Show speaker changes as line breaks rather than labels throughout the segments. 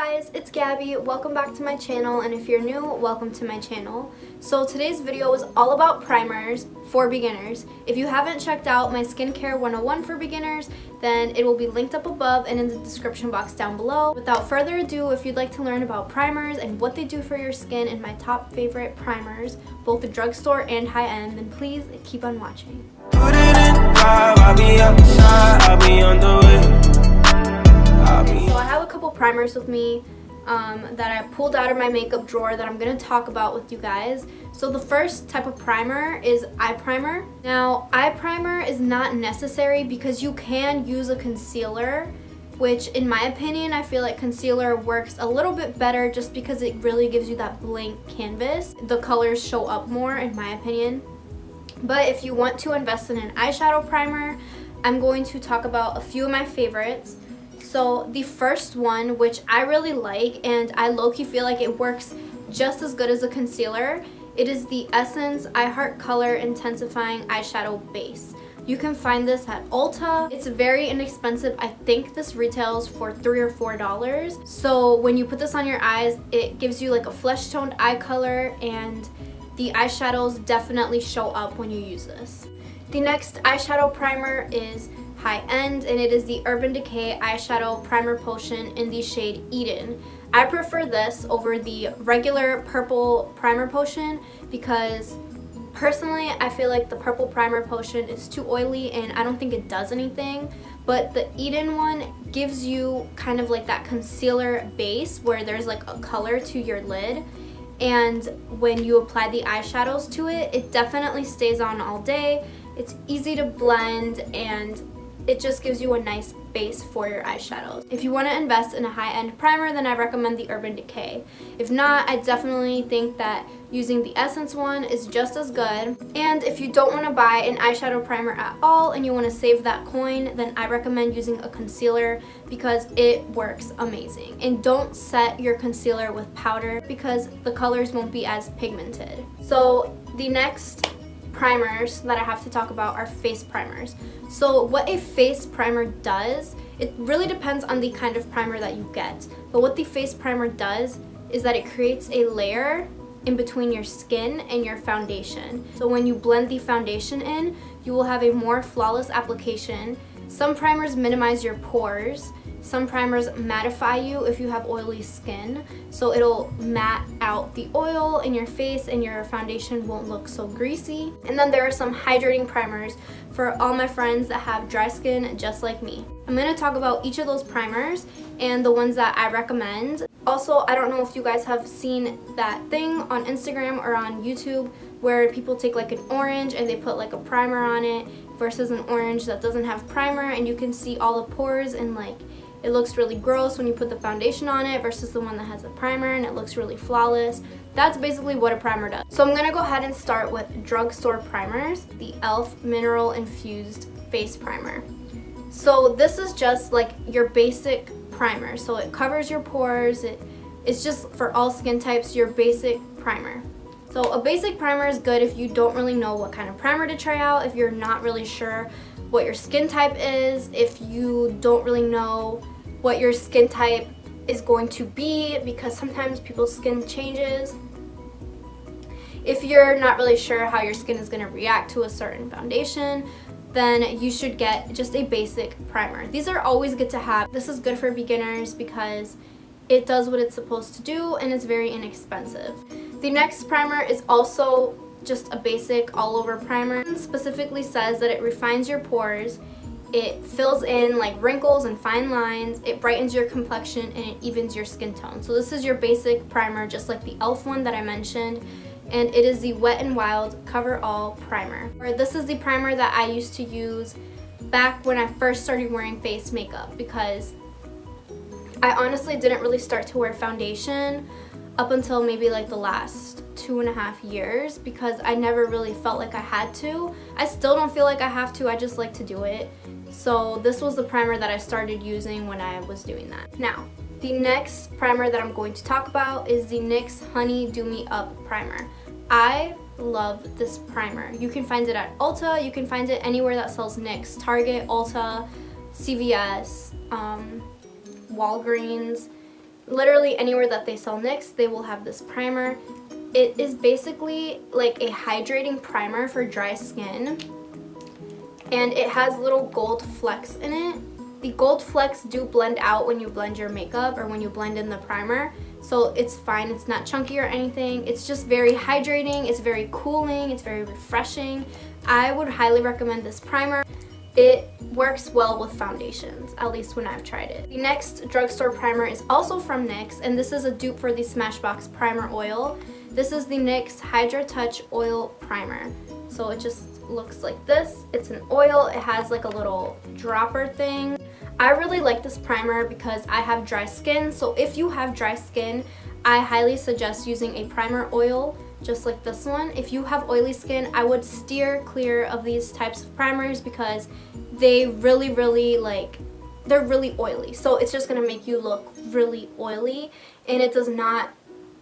guys, it's Gabby. Welcome back to my channel, and if you're new, welcome to my channel. So today's video is all about primers for beginners. If you haven't checked out my skincare 101 for beginners, then it will be linked up above and in the description box down below. Without further ado, if you'd like to learn about primers and what they do for your skin and my top favorite primers, both the drugstore and high-end, then please keep on watching.
Put it in five, I'll be outside, I'll be on the way.
So I have a couple primers with me that I pulled out of my makeup drawer that I'm going to talk about with you guys. So the first type of primer is eye primer. Now, eye primer is not necessary because you can use a concealer, which in my opinion, I feel like concealer works a little bit better just because it really gives you that blank canvas. The colors show up more in my opinion. But if you want to invest in an eyeshadow primer, I'm going to talk about a few of my favorites. So the first one, which I really like and I low-key feel like it works just as good as a concealer, it is the Essence I Heart Color Intensifying Eyeshadow Base. You can find this at Ulta. It's very inexpensive. I think this retails for $3 or $4. So when you put this on your eyes, it gives you like a flesh toned eye color, and the eyeshadows definitely show up when you use this. The next eyeshadow primer is high-end, and it is the Urban Decay Eyeshadow Primer Potion in the shade Eden. I prefer this over the regular purple primer potion because personally I feel like the purple primer potion is too oily and I don't think it does anything, but the Eden one gives you kind of like that concealer base where there's like a color to your lid, and when you apply the eyeshadows to it, it definitely stays on all day. It's easy to blend and it just gives you a nice base for your eyeshadows. If you want to invest in a high-end primer, then I recommend the Urban Decay. If not, I definitely think that using the Essence one is just as good. And if you don't want to buy an eyeshadow primer at all and you want to save that coin, then I recommend using a concealer because it works amazing. And don't set your concealer with powder because the colors won't be as pigmented. So the next primers that I have to talk about are face primers. So what a face primer does, it really depends on the kind of primer that you get, but what the face primer does is that it creates a layer in between your skin and your foundation. So when you blend the foundation in, you will have a more flawless application. Some primers minimize your pores. Some primers mattify you if you have oily skin, so it'll matte out the oil in your face and your foundation won't look so greasy. And then there are some hydrating primers for all my friends that have dry skin just like me. I'm going to talk about each of those primers and the ones that I recommend. Also, I don't know if you guys have seen that thing on Instagram or on YouTube where people take like an orange and they put like a primer on it versus an orange that doesn't have primer, and you can see all the pores and like it looks really gross when you put the foundation on it versus the one that has a primer and it looks really flawless. That's basically what a primer does. So I'm going to go ahead and start with drugstore primers, the e.l.f. Mineral Infused Face Primer. So this is just like your basic primer. So it covers your pores. It's just for all skin types, your basic primer. So a basic primer is good if you don't really know what kind of primer to try out, if you're not really sure what your skin type is, if you don't really know what your skin type is going to be, because sometimes people's skin changes. If you're not really sure how your skin is going to react to a certain foundation, then you should get just a basic primer. These are always good to have. This is good for beginners because it does what it's supposed to do and it's very inexpensive. The next primer is also just a basic all-over primer. It specifically says that it refines your pores, it fills in like wrinkles and fine lines, it brightens your complexion, and it evens your skin tone. So this is your basic primer, just like the e.l.f. one that I mentioned, and it is the Wet n Wild Cover All Primer. This is the primer that I used to use back when I first started wearing face makeup, because I honestly didn't really start to wear foundation up until maybe like the last 2.5 years because I never really felt like I had to. I still don't feel like I have to, I just like to do it. So this was the primer that I started using when I was doing that. Now, the next primer that I'm going to talk about is the NYX Honey Do Me Up Primer. I love this primer. You can find it at Ulta, you can find it anywhere that sells NYX, Target, Ulta, CVS, Walgreens. literally anywhere that they sell NYX, they will have this primer. It is basically like a hydrating primer for dry skin, and it has little gold flecks in it. The gold flecks do blend out when you blend your makeup or when you blend in the primer, so it's fine. It's not chunky or anything. It's just very hydrating, it's very cooling, it's very refreshing. I would highly recommend this primer. It works well with foundations, at least when I've tried it. The next drugstore primer is also from NYX, and this is a dupe for the Smashbox Primer Oil. This is the NYX Hydra Touch Oil Primer. So it just looks like this. It's an oil. It has like a little dropper thing. I really like this primer because I have dry skin. So if you have dry skin, I highly suggest using a primer oil just like this one. If you have oily skin, I would steer clear of these types of primers because they really they're really oily. So it's just gonna make you look really oily, and it does not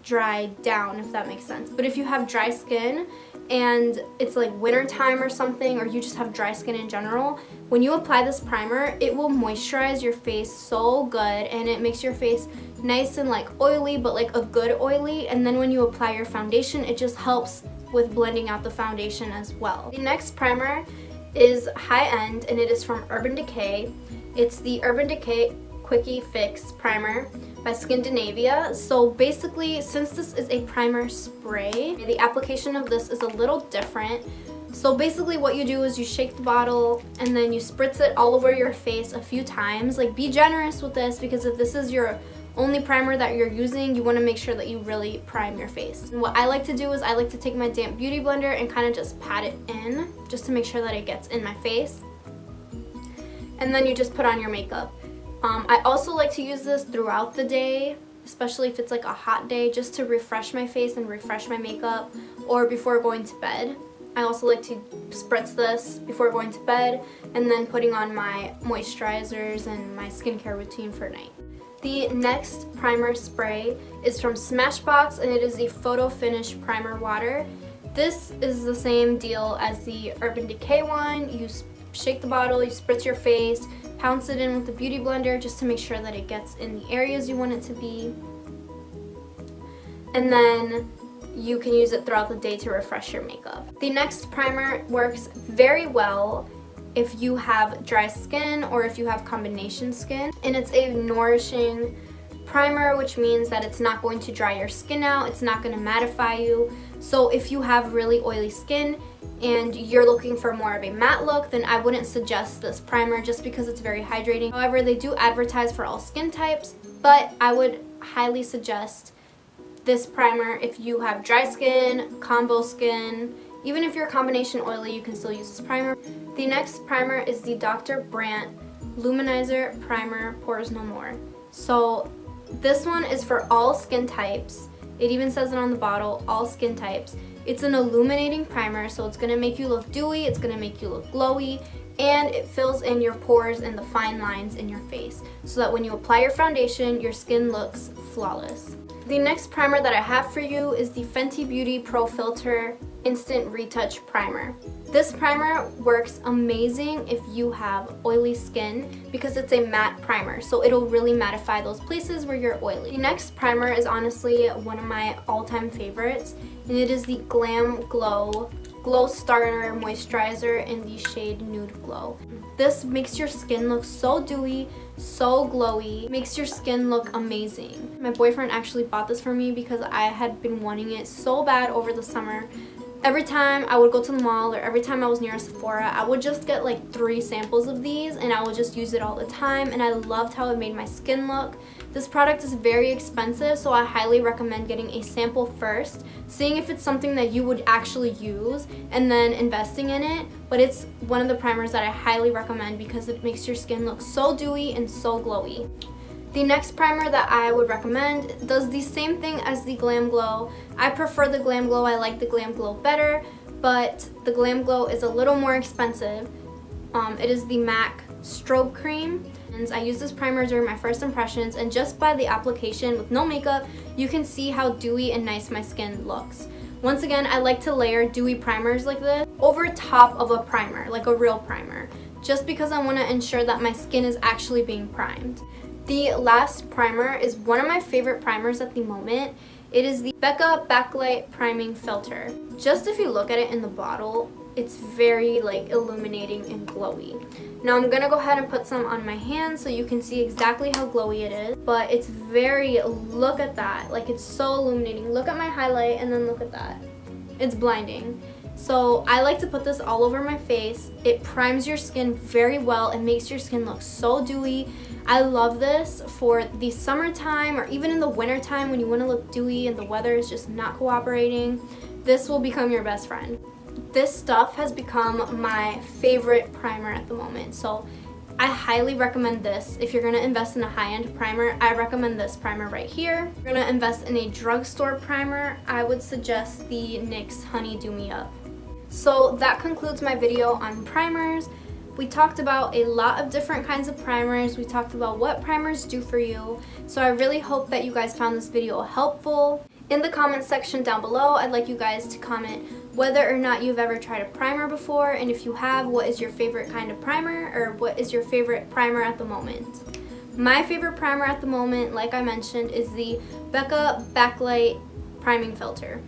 dry down, if that makes sense. But if you have dry skin and it's like winter time or something, or you just have dry skin in general, when you apply this primer, it will moisturize your face so good, and it makes your face nice and like oily, but like a good oily. And then when you apply your foundation, it just helps with blending out the foundation as well. The next primer is high-end, and it is from Urban Decay. It's the Urban Decay Quickie Fix Primer by Skindinavia. So basically, since this is a primer spray, the application of this is a little different. So basically what you do is you shake the bottle and then you spritz it all over your face a few times. Like, be generous with this, because if this is your only primer that you're using, you want to make sure that you really prime your face. And what I like to do is I like to take my damp beauty blender and kind of just pat it in, just to make sure that it gets in my face. And then you just put on your makeup. I also like to use this throughout the day, especially if it's like a hot day, just to refresh my face and refresh my makeup, or before going to bed. I also like to spritz this before going to bed and then putting on my moisturizers and my skincare routine for night. The next primer spray is from Smashbox, and it is the Photo Finish Primer Water. This is the same deal as the Urban Decay one. You shake the bottle, you spritz your face, pounce it in with the beauty blender just to make sure that it gets in the areas you want it to be. And then you can use it throughout the day to refresh your makeup. The next primer works very well if you have dry skin or if you have combination skin, and it's a nourishing primer, which means that it's not going to dry your skin out, it's not going to mattify you. So if you have really oily skin and you're looking for more of a matte look, then I wouldn't suggest this primer just because it's very hydrating. However, they do advertise for all skin types, but I would highly suggest this primer if you have dry skin, combo skin. Even if you're combination oily, you can still use this primer. The next primer is the Dr. Brandt Luminizer Primer Pores No More. So this one is for all skin types. It even says it on the bottle, all skin types. It's an illuminating primer, so it's gonna make you look dewy, it's gonna make you look glowy, and it fills in your pores and the fine lines in your face, so that when you apply your foundation, your skin looks flawless. The next primer that I have for you is the Fenty Beauty Pro Filter Instant Retouch Primer. This primer works amazing if you have oily skin because it's a matte primer, so it'll really mattify those places where you're oily. The next primer is honestly one of my all-time favorites, and it is the Glam Glow Glow Starter Moisturizer in the shade Nude Glow. This makes your skin look so dewy, so glowy, makes your skin look amazing. My boyfriend actually bought this for me because I had been wanting it so bad over the summer. Every time I would go to the mall or every time I was near a Sephora, I would just get like 3 samples of these and I would just use it all the time, and I loved how it made my skin look. This product is very expensive, so I highly recommend getting a sample first, seeing if it's something that you would actually use, and then investing in it. But it's one of the primers that I highly recommend because it makes your skin look so dewy and so glowy. The next primer that I would recommend does the same thing as the Glam Glow. I prefer the Glam Glow, I like the Glam Glow better, but the Glam Glow is a little more expensive. It is the MAC Strobe Cream. And I used this primer during my first impressions, and just by the application with no makeup, you can see how dewy and nice my skin looks. Once again, I like to layer dewy primers like this over top of a primer, like a real primer, just because I want to ensure that my skin is actually being primed. The last primer is one of my favorite primers at the moment. It is the Becca Backlight Priming Filter. Just if you look at it in the bottle, it's very like illuminating and glowy. Now I'm gonna go ahead and put some on my hands so you can see exactly how glowy it is. But it's very, look at that, like it's so illuminating. Look at my highlight and then look at that. It's blinding. So I like to put this all over my face. It primes your skin very well. It makes your skin look so dewy. I love this for the summertime or even in the wintertime when you want to look dewy and the weather is just not cooperating. This will become your best friend. This stuff has become my favorite primer at the moment. So I highly recommend this. If you're going to invest in a high-end primer, I recommend this primer right here. If you're going to invest in a drugstore primer, I would suggest the NYX Honey Do Me Up. So that concludes my video on primers. We talked about a lot of different kinds of primers. We talked about what primers do for you. So I really hope that you guys found this video helpful. In the comment section down below, I'd like you guys to comment whether or not you've ever tried a primer before, and if you have, what is your favorite kind of primer, or what is your favorite primer at the moment. My favorite primer at the moment, like I mentioned, is the Becca Backlight Priming Filter.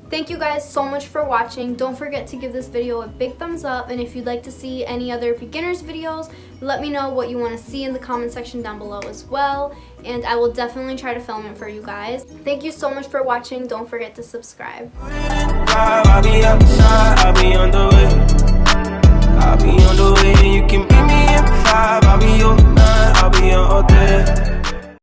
Thank you guys so much for watching. Don't forget to give this video a big thumbs up, and if you'd like to see any other beginners videos, let me know what you want to see in the comment section down below as well, and I will definitely try to film it for you guys. Thank you so much for watching. Don't forget to subscribe.
I'll be outside, I'll be on the way. I'll be on the way, you can beat me at 5. I'll be your 9, I'll be on all day.